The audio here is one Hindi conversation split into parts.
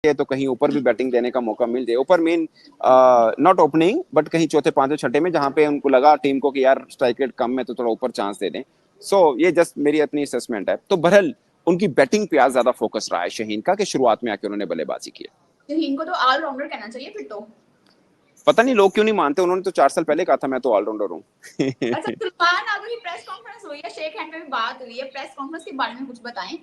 तो कहीं ऊपर भी बैटिंग देने का मौका मिल जाए, ऊपर मेन नॉट ओपनिंग बट कहीं चौथे पांचवें छठे में जहां पे उनको लगा टीम को कि यार स्ट्राइक रेट कम है तो थोड़ा ऊपर चांस दे दें। सो ये जस्ट मेरी अपनी असेसमेंट है। तो बहरहाल उनकी बैटिंग पे आज ज्यादा फोकस रहा है शहीन का, कि शुरुआत में आके उन्होंने बल्लेबाजी की है। शहीन को तो ऑलराउंडर कहना चाहिए फिर तो। पता नहीं लोग क्यों नहीं मानते, उन्होंने तो 4 साल पहले कहा था मैं तो ऑलराउंडर हूँ। अच्छा, सुल्तान आजम की प्रेस कॉन्फ्रेंस हुई है, शेक हैंड पे भी बात हुई है, प्रेस कॉन्फ्रेंस के बारे में कुछ बताएं।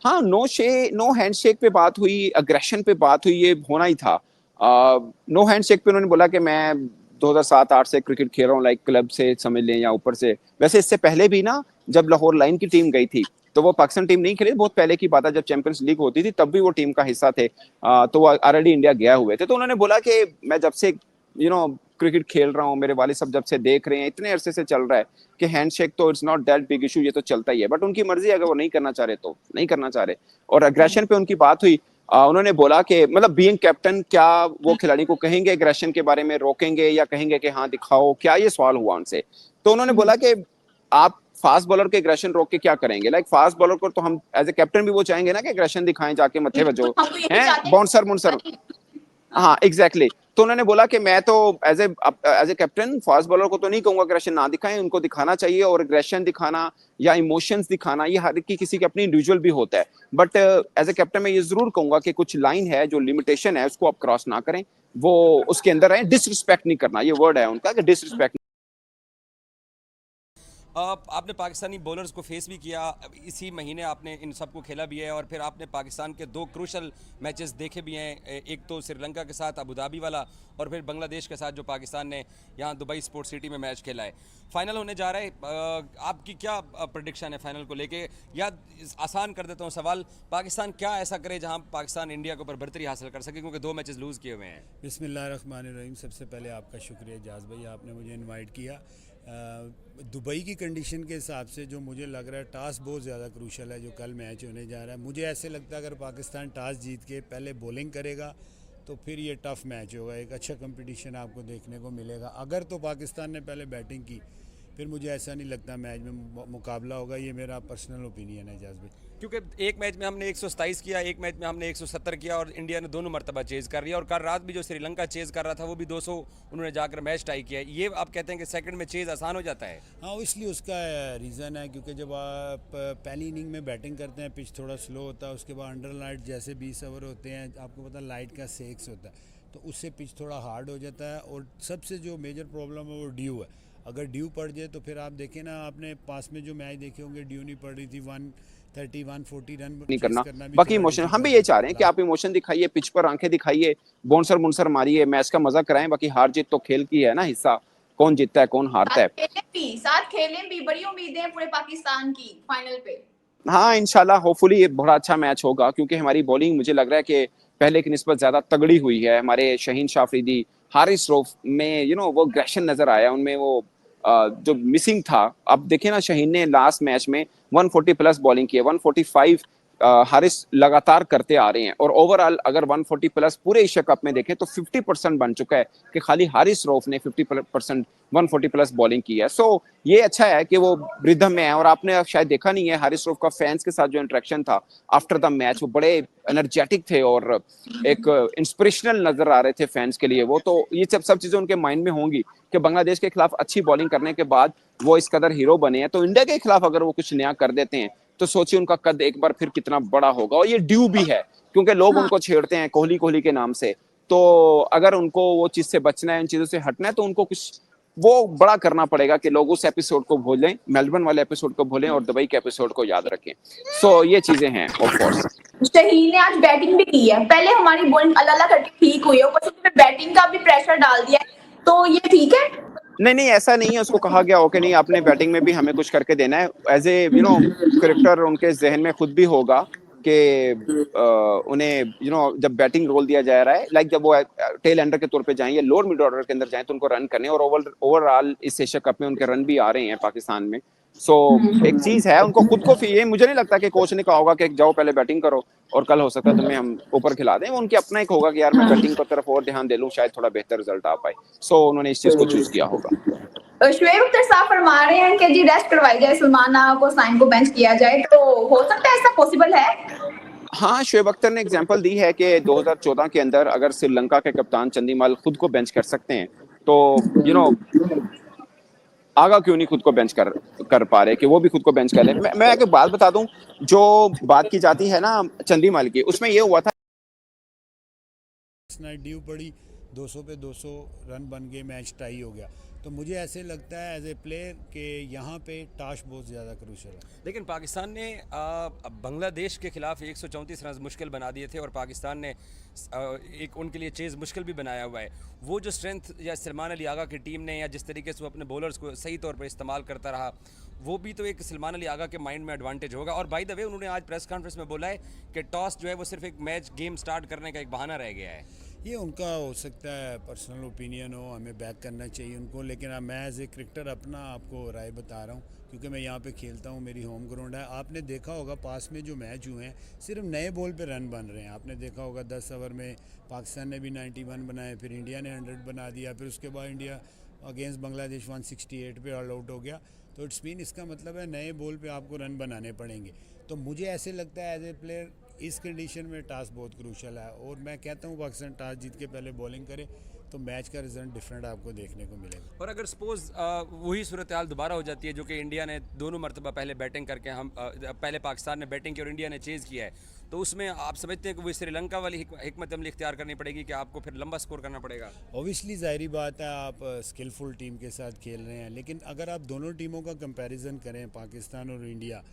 हाँ, नो हैंडशेक पे बात हुई, अग्रेशन पे बात हुई, ये होना ही था। नो हैंडशेक पे उन्होंने बोला कि मैं 2007-8 से क्रिकेट खेल रहा हूँ, लाइक क्लब से समझ लें या ऊपर से। वैसे इससे पहले भी ना, जब लाहौर लाइन की टीम गई थी तो वो पाकिस्तान टीम नहीं खेली, बहुत पहले की बात है, जब चैंपियंस लीग होती थी तब भी वो टीम का हिस्सा थे। तो वो ऑलरेडी इंडिया गया हुए थे। तो उन्होंने बोला कि मैं जब से क्रिकेट खेल रहा हूँ, मेरे वाले सब जब से देख रहे हैं, इतने अरसे से चल रहा है कि हैंडशेक तो it's not that big issue, ये तो चलता ही है। बट उनकी मर्जी, अगर वो नहीं करना चाह रहे तो नहीं करना चाह रहे। और अग्रेशन पे उनकी बात हुई। उन्होंने बोला कि मतलब बीइंग कैप्टन, क्या वो खिलाड़ी को कहेंगे अग्रेशन के बारे में, रोकेंगे या कहेंगे कि हाँ दिखाओ, क्या ये सवाल हुआ उनसे। तो उन्होंने बोला कि आप फास्ट बॉलर के एग्रेशन रोक के क्या करेंगे, लाइक फास्ट बॉलर को तो हम एज ए कैप्टन भी वो चाहेंगे ना कि एग्रेशन दिखाएं, जाके मत्थे बजो हैं, बाउंसर मुनसर। हाँ एग्जैक्टली। तो उन्होंने बोला कि मैं तो as a captain fast bowler को तो नहीं कहूंगा अग्रेशन ना दिखाएं, उनको दिखाना चाहिए। और अग्रेशन दिखाना या इमोशंस दिखाना ये हर की किसी के अपनी इंडिविजुअल भी होता है। बट एज ए कैप्टन मैं ये जरूर कहूंगा कि कुछ लाइन है, जो लिमिटेशन है उसको आप क्रॉस ना करें, वो उसके अंदर है। डिसरिस्पेक्ट नहीं करना, ये वर्ड है उनका कि डिसरिस्पेक्ट। आपने पाकिस्तानी बॉलर्स को फेस भी किया, इसी महीने आपने इन सबको खेला भी है, और फिर आपने पाकिस्तान के 2 क्रूशल मैचेस देखे भी हैं, एक तो श्रीलंका के साथ अबू धाबी वाला, और फिर बांग्लादेश के साथ जो पाकिस्तान ने यहाँ दुबई स्पोर्ट्स सिटी में मैच खेला है। फाइनल होने जा रहा है, आपकी क्या प्रेडिक्शन है फाइनल को लेके? या आसान कर देता हूँ सवाल, पाकिस्तान क्या ऐसा करे जहाँ पाकिस्तान इंडिया के ऊपर बढ़तरी हासिल कर सके, क्योंकि 2 मैचेस लूज़ किए हुए हैं। बिस्मिल्लाहिर्रहमानिर्रहीम। सबसे पहले आपका शुक्रिया जाज भाई, आपने मुझे इनवाइट किया। दुबई की कंडीशन के हिसाब से जो मुझे लग रहा है, टॉस बहुत ज़्यादा क्रूशल है जो कल मैच होने जा रहा है। मुझे ऐसे लगता है अगर पाकिस्तान टॉस जीत के पहले बॉलिंग करेगा तो फिर ये टफ़ मैच होगा, एक अच्छा कंपटीशन आपको देखने को मिलेगा। अगर तो पाकिस्तान ने पहले बैटिंग की, फिर मुझे ऐसा नहीं लगता मैच में मुकाबला होगा। ये मेरा पर्सनल ओपिनियन है जाज भाई, क्योंकि एक मैच में हमने 127 किया, एक मैच में हमने 170 किया, और इंडिया ने दोनों मरतबा चेज कर लिया। और कल रात भी जो श्रीलंका चेज कर रहा था वो भी 200 उन्होंने जाकर मैच टाई किया। ये आप कहते हैं कि सेकंड में चेज आसान हो जाता है? हाँ, इसलिए उसका रीज़न है क्योंकि जब आप पहली इनिंग में बैटिंग करते हैं, पिच थोड़ा स्लो होता है, उसके बाद अंडर लाइट जैसे 20 ओवर होते हैं, आपको पता लाइट का सेक्स होता है, तो उससे पिच थोड़ा हार्ड हो जाता है। और सबसे जो मेजर प्रॉब्लम है वो ड्यू है। अगर ड्यू पड़ जाए तो फिर आप देखें ना, आपने पास में जो मैच देखे होंगे, ड्यू नहीं पड़ रही थी, 130 140 रन नहीं करना। भी बाकी इमोशन हम भी ये चाह रहे हैं कि आप इमोशन दिखाइए, पिच पर आंखें दिखाइए, बाउंसर मुनसर मारिए, मैच का मजा कराएं। बाकी हार जीत तो खेल की है ना हिस्सा, कौन जीतता है कौन हारता है। साथ खेलें भी, बड़ी उम्मीदें हैं पूरे पाकिस्तान की फाइनल पे। हाँ इंशाल्लाह, होपफुली ये बड़ा अच्छा मैच होगा, क्योंकि हमारी बॉलिंग मुझे लग रहा है कि पहले की निस्बत ज्यादा तगड़ी हुई है। हमारे शहीन शाह अफरीदी, हारिस रऊफ में वो अग्रेशन नजर आया उनमें, वो जो मिसिंग था। अब देखिए ना, शहीन ने लास्ट मैच में 140 प्लस बॉलिंग की है, 145 हारिस लगातार करते आ रहे हैं। और ओवरऑल अगर 140 प्लस पूरे एशिया कप में देखें तो 50% बन चुका है कि खाली हारिस रऊफ ने 50% 140 प्लस बॉलिंग की है। सो ये अच्छा है कि वो रिदम में है। और आपने शायद देखा नहीं है, हारिस रऊफ का फैंस के साथ जो इंटरेक्शन था आफ्टर द मैच, वो बड़े एनर्जेटिक थे और एक इंस्पिरेशनल नजर आ रहे थे फैंस के लिए। वो तो ये सब चीजें उनके माइंड में होंगी कि बांग्लादेश के खिलाफ अच्छी बॉलिंग करने के बाद वो इस कदर हीरो बने हैं, तो इंडिया के खिलाफ अगर वो कुछ नया कर देते हैं तो सोचिए उनका कद एक बार फिर कितना बड़ा होगा। और ये ड्यू भी है, क्योंकि लोग उनको छेड़ते हैं कोहली के नाम से। तो अगर उनको वो चीज से बचना है, इन चीजों से हटना है, तो उनको कुछ वो बड़ा करना पड़ेगा कि लोग उस एपिसोड को भूलें, मेलबर्न वाले एपिसोड को भूलें और दुबई के एपिसोड को याद रखें। सो ये चीजें हैं। ऑफ कोर्स शहीन ने आज बैटिंग भी की है, पहले हमारी बॉलिंग अल्लाह करके ठीक हुई है, ऊपर से बैटिंग का भी प्रेशर डाल दिया है, तो ये ठीक है? नहीं ऐसा नहीं है। उसको कहा गया हो कि नहीं, आपने बैटिंग में भी हमें कुछ करके देना है। एज ए करेक्टर उनके जहन में खुद भी होगा कि उन्हें जब बैटिंग रोल दिया जा रहा है, लाइक जब वो टेल एंडर के तौर पे जाएं या लोअर मिड ऑर्डर के अंदर जाएं, तो उनको रन करने। और ओवरऑल इस एशिया कप में उनके रन भी आ रहे हैं पाकिस्तान में। सो एक चीज है, उनको खुद को ये मुझे नहीं लगता कि कोच ने कहा होगा कि जाओ पहले बैटिंग करो और कल हो सकता है तुम्हें हम ऊपर खिला दें। उनके अपना एक होगा कि यार मैं बैटिंग की तरफ और ध्यान दे लूं, शायद थोड़ा बेहतर रिजल्ट आ पाए। सो उन्होंने इस चीज को चूज किया होगा। शुएब अख्तर साहब फरमा रहे हैं कि जी रेस्ट करवाई जाए, सलमान को, साइम को बेंच किया जाए, तो हो सकता है ऐसा पॉसिबल है? हाँ, शोएब अख्तर ने एग्जांपल दी है कि 2014 के अंदर अगर श्रीलंका के कप्तान चंदीमाल खुद को बेंच कर सकते हैं, तो आगा क्यों नहीं खुद को बेंच कर पा रहे कि वो भी खुद को बेंच कर ले। मैं एक बात बता दूं, जो बात की जाती है ना चंदीमाल की, उसमें ये हुआ था नाइट ड्यू पड़ी, 200 पे 200 रन बन गए, मैच टाई हो गया। तो मुझे ऐसे लगता है एज ए प्लेयर कि यहाँ पे टाश बहुत ज़्यादा क्रूशल है। लेकिन पाकिस्तान ने बांग्लादेश के खिलाफ 134 रन मुश्किल बना दिए थे और पाकिस्तान ने एक उनके लिए चेज़ मुश्किल भी बनाया हुआ है। वो जो स्ट्रेंथ या सलमान अली आगा की टीम ने, या जिस तरीके से वो अपने बॉलर्स को सही तौर पर इस्तेमाल करता रहा, वो भी तो एक सलमान अली आगा के माइंड में एडवांटेज होगा। और बाय द वे उन्होंने आज प्रेस कॉन्फ्रेंस में बोला है कि टॉस जो है वो सिर्फ एक मैच गेम स्टार्ट करने का एक बहाना रह गया है। ये उनका हो सकता है पर्सनल ओपिनियन हो, हमें बैक करना चाहिए उनको, लेकिन अब मैं एज ए क्रिकेटर अपना आपको राय बता रहा हूँ, क्योंकि मैं यहाँ पे खेलता हूँ, मेरी होम ग्राउंड है। आपने देखा होगा पास में जो मैच हुए हैं, सिर्फ नए बॉल पे रन बन रहे हैं। आपने देखा होगा 10 ओवर में पाकिस्तान ने भी 91 बनाए, फिर इंडिया ने 100 बना दिया, फिर उसके बाद इंडिया अगेंस्ट बांग्लादेश 168 पे ऑल आउट हो गया। तो इट्स मीन इसका मतलब है नए बॉल पे आपको रन बनाने पड़ेंगे। तो मुझे ऐसे लगता है एज ए प्लेयर इस कंडीशन में टास बहुत क्रूशल है, और मैं कहता हूँ पाकिस्तान टास जीत के पहले बॉलिंग करे तो मैच का रिजल्ट डिफरेंट आपको देखने को मिलेगा। और अगर सपोज वही सूरत हाल दोबारा हो जाती है जो कि इंडिया ने दोनों मरतबा पहले बैटिंग करके, हम पहले पाकिस्तान ने बैटिंग की और इंडिया ने चेज़ किया है, तो उसमें आप समझते हैं कि वो श्रीलंका वाली हिकमत अमली इख्तियार करनी पड़ेगी कि आपको फिर लंबा स्कोर करना पड़ेगा? ओबियसली ज़ाहिरी बात है, आप स्किलफुल टीम के साथ खेल रहे हैं, लेकिन अगर आप दोनों टीमों का कंपैरिजन करें, पाकिस्तान और इंडिया,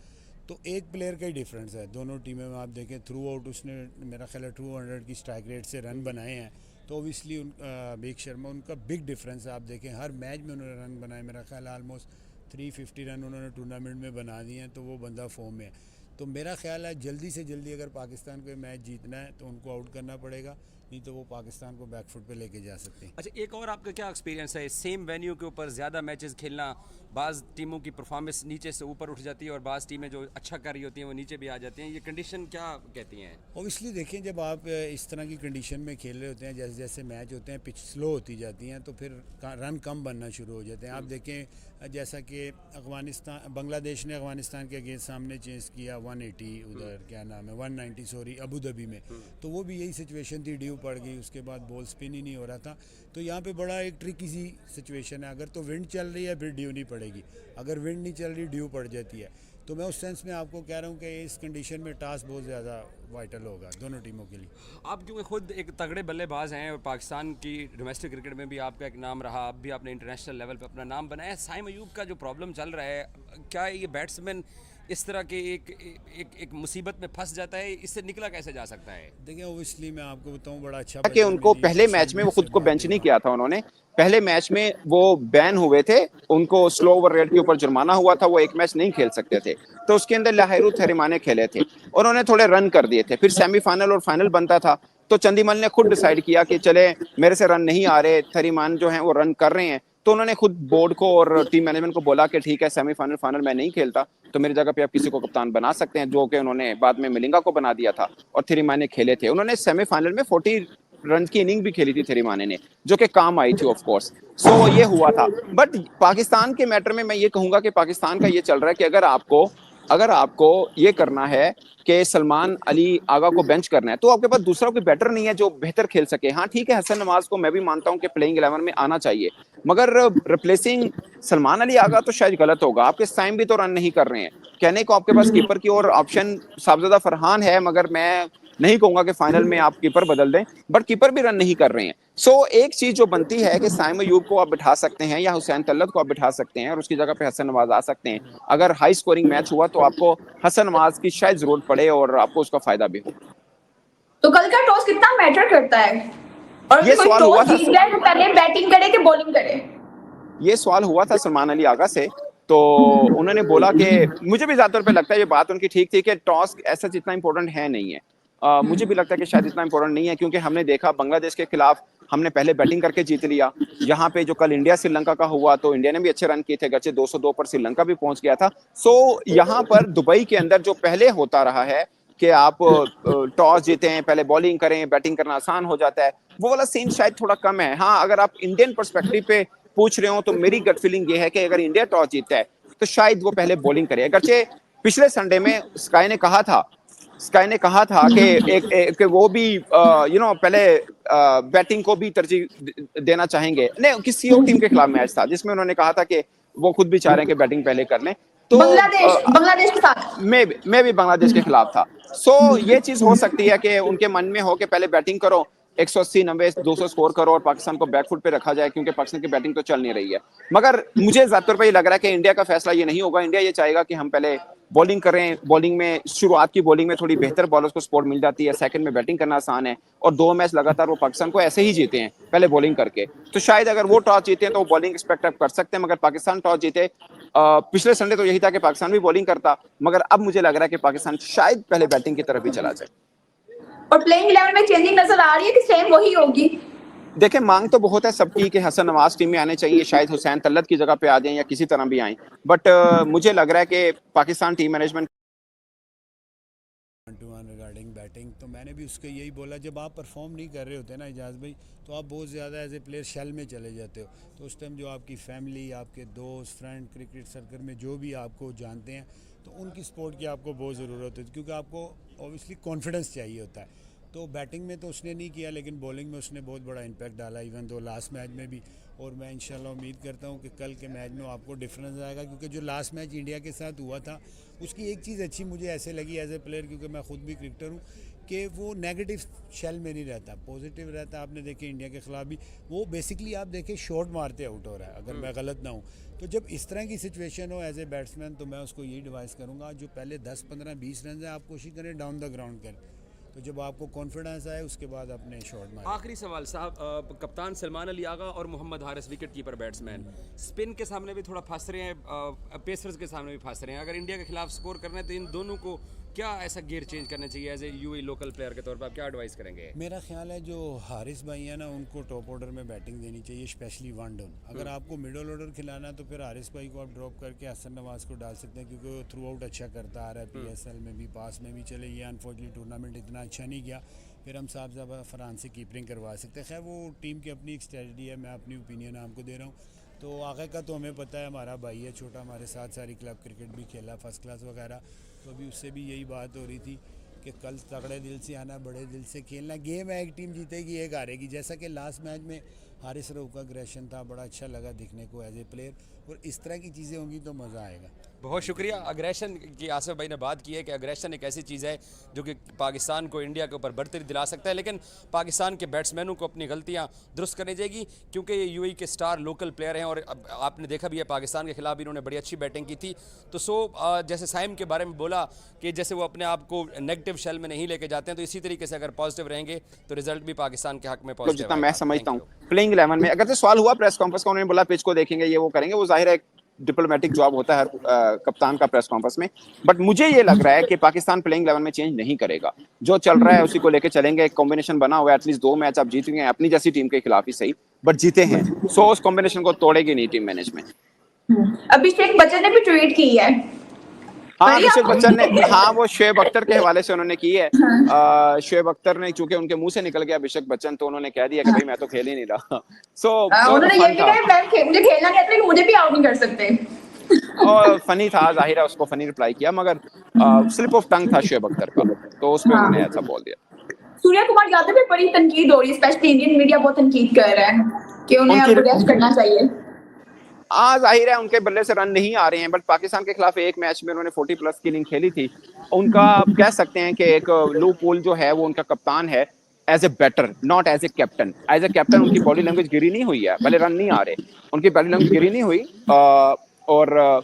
तो एक प्लेयर का ही डिफरेंस है दोनों टीमों में। आप देखें थ्रू आउट उसने मेरा ख्याल है 200 की स्ट्राइक रेट से रन बनाए हैं, तो ओबियसली अभिषेक शर्मा उनका बिग डिफरेंस है। आप देखें हर मैच में उन्होंने रन बनाए, मेरा ख्याल ऑलमोस्ट 350 रन उन्होंने टूर्नामेंट में बना दिए हैं, तो वो बंदा फॉर्म में है। तो मेरा ख्याल है जल्दी से जल्दी अगर पाकिस्तान को मैच जीतना है तो उनको आउट करना पड़ेगा, नहीं तो वो पाकिस्तान को बैकफुट पे लेके जा सकते हैं। अच्छा, एक और आपका क्या एक्सपीरियंस है सेम वेन्यू के ऊपर ज़्यादा मैचेस खेलना? बाज़ टीमों की परफॉर्मेंस नीचे से ऊपर उठ जाती है और बाज़ टीमें जो अच्छा कर रही होती हैं वो नीचे भी आ जाती हैं, ये कंडीशन क्या कहती हैं? ओबियसली देखें, जब आप इस तरह की कंडीशन में खेल रहे होते हैं, जैसे जैसे मैच होते हैं, पिच स्लो होती जाती हैं, तो फिर रन कम बनना शुरू हो जाते हैं। आप देखें जैसा कि अफगानिस्तान, बांग्लादेश ने अफगानिस्तान के अगेंस्ट सामने चेंज किया 180, उधर क्या नाम है 190 सॉरी अबू धाबी में, तो वो भी यही सिचुएशन थी, ड्यू पड़ गई, उसके बाद बॉल स्पिन ही नहीं हो रहा था। तो यहाँ पे बड़ा एक ट्रिकी सी सिचुएशन है, अगर तो विंड चल रही है फिर ड्यू नहीं पड़ेगी, अगर विंड नहीं चल रही ड्यू पड़ जाती है। तो मैं उस सेंस में आपको कह रहा हूँ कि इस कंडीशन में टास्क बहुत ज़्यादा वाइटल होगा दोनों टीमों के लिए। आप क्योंकि खुद एक तगड़े बल्लेबाज हैं और पाकिस्तान की डोमेस्टिक क्रिकेट में भी आपका एक नाम रहा, आप भी आपने इंटरनेशनल लेवल पे अपना नाम बनाया। साइम अयूब का जो प्रॉब्लम चल रहा है, क्या ये बैट्समैन इस तरह के एक मुसीबत में फंस जाता है, इससे निकला कैसे जा सकता है? देखिए ओबियसली मैं आपको बताऊं, बड़ा अच्छा कि उनको पहले मैच में वो खुद को बेंच नहीं किया था उन्होंने। पहले मैच में वो बैन हुए थे, उनको स्लो ओवर रेट के ऊपर जुर्माना हुआ था, वो एक मैच नहीं खेल सकते थे। तो उसके अंदर लाहिरू थरिमाने खेले थे और उन्होंने थोड़े रन कर दिए थे। फिर सेमीफाइनल और फाइनल बनता था, तो चंदीमल ने खुद डिसाइड किया कि चले मेरे से रन नहीं आ रहे, थरिमान जो हैं वो रन कर रहे हैं। तो उन्होंने खुद बोर्ड को और टीम मैनेजमेंट को बोला कि ठीक है, सेमीफाइनल फाइनल मैं नहीं खेलता, तो मेरी जगह पे आप किसी को कप्तान बना सकते हैं, जो कि उन्होंने बाद में मिलिंगा को बना दिया था और थरिमाने खेले थे। उन्होंने सेमीफाइनल में 40 रन की इनिंग भी खेली थी थरिमाने ने, जो कि काम आई थी ऑफ कोर्स। सो ये हुआ था। बट पाकिस्तान के मैटर में मैं ये कहूंगा कि पाकिस्तान का ये चल रहा है कि अगर आपको ये करना है कि सलमान अली आगा को बेंच करना है, तो आपके पास दूसरा कोई बेटर नहीं है जो बेहतर खेल सके। हाँ ठीक है, हसन नवाज को मैं भी मानता हूं कि प्लेइंग 11 में आना चाहिए, मगर रिप्लेसिंग सलमान अली आगा तो शायद गलत होगा। आपके साइम भी तो रन नहीं कर रहे हैं। कहने को आपके पास कीपर की और ऑप्शन साहबजादा फरहान है, मगर मैं नहीं कहूंगा कि फाइनल में आप कीपर बदल दें, बट कीपर भी रन नहीं कर रहे हैं। सो एक चीज जो बनती है कि साइम अयूब को आप बिठा सकते हैं या हुसैन तल्लत को आप बिठा सकते हैं और उसकी जगह पे हसन नवाज आ सकते हैं। अगर हाई स्कोरिंग मैच हुआ तो आपको हसन नवाज की शायद जरूरत पड़े और आपको उसका फायदा भी हो। तो कल का टॉस कितना मैटर करता है? और ये कोई सवाल हुआ टॉस था, जीत जाए तो पहले बैटिंग करे कि बॉलिंग करे? ये सवाल हुआ था सलमान अली आगा से, तो उन्होंने बोला कि मुझे भी ज्यादातर पे लगता है ये बात उनकी ठीक थी कि टॉस ऐसा इतना इंपॉर्टेंट है नहीं है। मुझे भी लगता है कि शायद इतना इंपॉर्टेंट नहीं है, क्योंकि हमने देखा बांग्लादेश के खिलाफ हमने पहले बैटिंग करके जीत लिया। यहाँ पे जो कल इंडिया श्रीलंका का हुआ, तो इंडिया ने भी अच्छे रन किए थे, गच्चे 202 पर श्रीलंका भी पहुंच गया था। सो यहाँ पर दुबई के अंदर जो पहले होता रहा है कि आप टॉस जीते हैं, पहले बॉलिंग करें, बैटिंग करना आसान हो जाता है, वो वाला सीन शायद थोड़ा कम है। हाँ, अगर आप इंडियन पर्सपेक्टिव पे पूछ रहे हो तो मेरी गट फीलिंग ये है कि अगर इंडिया टॉस जीतता है तो शायद वो पहले बॉलिंग करे। अगरचे पिछले संडे में स्काई ने कहा था स्काई ने कहा था कि कि वो भी पहले बैटिंग को भी तरजीह देना चाहेंगे। नहीं, किसी और टीम के खिलाफ मैच था जिसमें उन्होंने कहा था कि वो खुद भी चाह रहे हैं कि बैटिंग पहले कर लें। तो बांग्लादेश के साथ मैं भी बांग्लादेश के खिलाफ था। ये चीज हो सकती है कि उनके मन में हो कि पहले बैटिंग करो, 180 90 200 स्कोर करो और पाकिस्तान को बैकफुट पे रखा जाए, क्योंकि पाकिस्तान की बैटिंग तो चल नहीं रही है। मगर मुझे ज़ाती तौर पर ये लग रहा है कि इंडिया का फैसला ये नहीं होगा। इंडिया ये चाहेगा कि हम पहले बॉलिंग करें, बॉलिंग में शुरुआत की बॉलिंग में थोड़ी बेहतर बॉलर्स को सपोर्ट मिल जाती है, सेकंड में बैटिंग करना आसान है, और 2 मैच लगातार वो पाकिस्तान को ऐसे ही जीते हैं पहले बॉलिंग करके। तो शायद अगर वो टॉस जीते हैं तो वो बॉलिंग एक्सपेक्ट कर सकते हैं, मगर पाकिस्तान टॉस जीते। पिछले संडे तो यही था कि पाकिस्तान भी बॉलिंग करता, मगर अब मुझे लग रहा है कि पाकिस्तान शायद पहले बैटिंग की तरफ ही चला जाए। और प्लेइंग 11 में चेंजिंग नजर आ रही है कि सेम वही होगी? देखें, मांग तो बहुत है सबकी कि हसन नवाज टीम में आने चाहिए, शायद हुसैन तल्लत की जगह पे आ जाएं या किसी तरह भी आएं, बट मुझे लग रहा है कि Pakistan team management regarding batting, तो मैंने भी उसको यही बोला, जब आप परफॉर्म नहीं कर रहे होते ना इजाज़ भाई, तो आप बहुत ज़्यादा एज ए प्लेयर शेल में चले जाते हो। तो उस टाइम जो आपकी फैमिली, आपके दोस्त, फ्रेंड, क्रिकेट सर्कल में जो भी आपको जानते हैं, तो उनकी सपोर्ट की आपको बहुत ज़रूरत होती है, क्योंकि आपको ऑब्वियसली कॉन्फिडेंस चाहिए होता है। तो बैटिंग में तो उसने नहीं किया, लेकिन बॉलिंग में उसने बहुत बड़ा इम्पैक्ट डाला, इवन दो लास्ट मैच में भी। और मैं इंशाल्लाह उम्मीद करता हूँ कि कल के मैच में आपको डिफरेंस आएगा, क्योंकि जो लास्ट मैच इंडिया के साथ हुआ था, उसकी एक चीज़ अच्छी मुझे ऐसे लगी एज ए प्लेयर, क्योंकि मैं खुद भी क्रिकेटर हूँ, कि वो नेगेटिव शेल में नहीं रहता, पॉजिटिव रहता। आपने देखे इंडिया के खिलाफ भी वो बेसिकली आप देखें शॉट मारते आउट हो रहा है, अगर मैं गलत ना हूँ। तो जब इस तरह की सिचुएशन हो एज ए बैट्समैन, तो मैं उसको यही एडवाइस करूँगा, जो पहले 10 15 20 रन है आप कोशिश करें डाउन द ग्राउंड करें, तो जब आपको कॉन्फिडेंस आए उसके बाद अपने शॉट मारें। आखिरी सवाल साहब, कप्तान सलमान अली आगा और Mohammad Haris wicket keeper batsman spin के सामने भी थोड़ा फंस रहे हैं, पेसर्स के सामने भी फंस रहे हैं। अगर इंडिया के खिलाफ स्कोर करना है तो इन दोनों को क्या ऐसा गियर चेंज करना चाहिए as a UAE local player के तौर पर, आप क्या एडवाइस करेंगे? मेरा ख्याल है जो हारिस भाई है ना, उनको टॉप ऑर्डर में बैटिंग देनी चाहिए, स्पेशली वन डाउन। अगर आपको मिडल ऑर्डर खिलाना है तो फिर हारिस भाई को आप ड्रॉप करके हसन नवाज को डाल सकते हैं, क्योंकि वो थ्रू आउट अच्छा करता आ रहा है, PSL में भी, पास में भी। चले ये अनफॉर्चुनेटली टूर्नामेंट इतना अच्छा नहीं गया, फिर हम साहब फरहान से कीपरिंग करवा सकते हैं। खैर वो टीम की अपनी एक स्ट्रेटजी है, मैं अपनी ओपिनियन आपको दे रहा हूँ। तो आगे का तो हमें पता है, हमारा भाई है छोटा, हमारे साथ सारी क्लब क्रिकेट भी खेला, फर्स्ट क्लास वगैरह। तो अभी उससे भी यही बात हो रही थी कि कल तगड़े दिल से आना, बड़े दिल से खेलना। गेम है, एक टीम जीतेगी एक हारेगी, जैसा कि लास्ट मैच में हारिस रऊफ का अग्रेशन था, बड़ा अच्छा लगा दिखने को एज ए प्लेयर। और इस तरह की चीज़ें होंगी तो मज़ा आएगा। बहुत शुक्रिया। अग्रेशन की आसिफ भाई ने बात की है कि अग्रेशन एक ऐसी चीज़ है जो कि पाकिस्तान को इंडिया के ऊपर बढ़तरी दिला सकता है, लेकिन पाकिस्तान के बैट्समैनों को अपनी गलतियां दुरुस्त करनी जाएगी, क्योंकि ये यूएई के स्टार लोकल प्लेयर हैं। और आपने देखा भी है पाकिस्तान के खिलाफ इन्होंने बड़ी अच्छी बैटिंग की थी। तो जैसे साइम के बारे में बोला कि जैसे वो अपने आप को नेगेटिव शेल में नहीं लेके जाते हैं, तो इसी तरीके से अगर पॉजिटिव रहेंगे तो रिजल्ट भी पाकिस्तान के हक में पॉजिटिव जितना मैं समझता हूँ प्लेइंग 11 में, अगर से सवाल हुआ प्रेस कॉन्फ्रेंस का, उन्होंने बोला पिच को देखेंगे, ये वो करेंगे, वो जाहिर है डिप्लोमेटिक जॉब होता है हर कप्तान का प्रेस कॉन्फ्रेंस में। बट मुझे ये लग रहा है कि पाकिस्तान प्लेइंग 11 में चेंज नहीं करेगा, जो चल रहा है उसी को लेके चलेंगे। एक कॉम्बिनेशन बना हुआ है, एटलीस्ट 2 मैच आप जीत गए हैं अपनी जैसी टीम के खिलाफ ही सही, बट जीते हैं। उस कॉम्बिनेशन को तोड़ेगी नहीं टीम मैनेजमेंट। अभिषेक बच्चन ने भी ट्वीट की है। हाँ, अभिषेक बच्चन ने, हाँ, वो शुएब अख्तर के हवाले से उन्होंने की है। शुएब अख्तर ने, चूंकि उनके मुंह से निकल गया अभिषेक बच्चन, तो उन्होंने कह दिया कि भाई मैं तो खेल ही नहीं रहा। उन्होंने ये भी कहा मुझे खेलना नहीं आता, लेकिन मुझे भी आउट नहीं कर सकते। और फनी था, जाहिर है उसको फनी रिप्लाई किया, मगर स्लिप ऑफ टंग था शुएब अख्तर का, तो उसमें उन्होंने ऐसा बोल दिया। सूर्या कुमार यादव पे बड़ी तनकीद हो रही है, स्पेशली इंडियन मीडिया बहुत तनकीद कर रहा है कि उन्हें अब रेस्ट करना चाहिए। जाहिर है उनके बल्ले से रन नहीं आ रहे हैं, बट पाकिस्तान के खिलाफ एक मैच में उन्होंने 40 प्लस की इनिंग खेली थी। उनका कह सकते हैं कि एक लू पूल जो है वो उनका कप्तान है as a batter, not as a captain. As a captain उनकी बॉडी लैंग्वेज गिरी नहीं हुई है, भले रन नहीं आ रहे, उनकी बॉडी लैंग्वेज गिरी नहीं हुई। और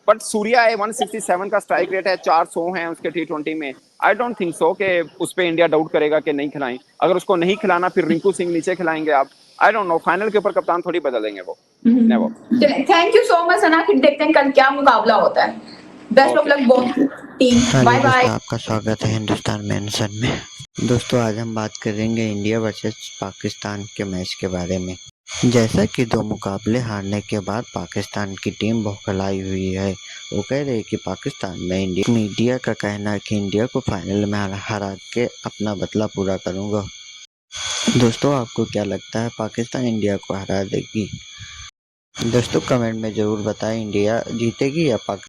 बट सूर्या है 167 का स्ट्राइक रेट है, 400 हैं उसके T20 में। आई डोंट थिंक सो कि उस पर इंडिया डाउट करेगा कि नहीं खिलाएं। अगर उसको नहीं खिलाना फिर रिंकू सिंह नीचे खिलाएंगे आप, आई डोंट नो। फाइनल के ऊपर कप्तान थोड़ी बदल देंगे वो। Thank you so much Sana, कि देखते हैं कल क्या मुकाबला होता है। Best of luck both team, bye bye. आपका स्वागत है हिंदुस्तान मेंशन में। दोस्तों आज हम बात करेंगे इंडिया वर्सेस पाकिस्तान के मैच के बारे में। जैसा कि 2 मुकाबले हारने के बाद पाकिस्तान की टीम बौखलाई हुई है। वो कह रही है कि पाकिस्तान में मीडिया का कहना है कि इंडिया को फाइनल में हरा के अपना बदला पूरा करूँगा। दोस्तों आपको क्या लगता है, पाकिस्तान इंडिया को हरा देगी? दोस्तों कमेंट में ज़रूर बताएं, इंडिया जीतेगी या पाकिस्तान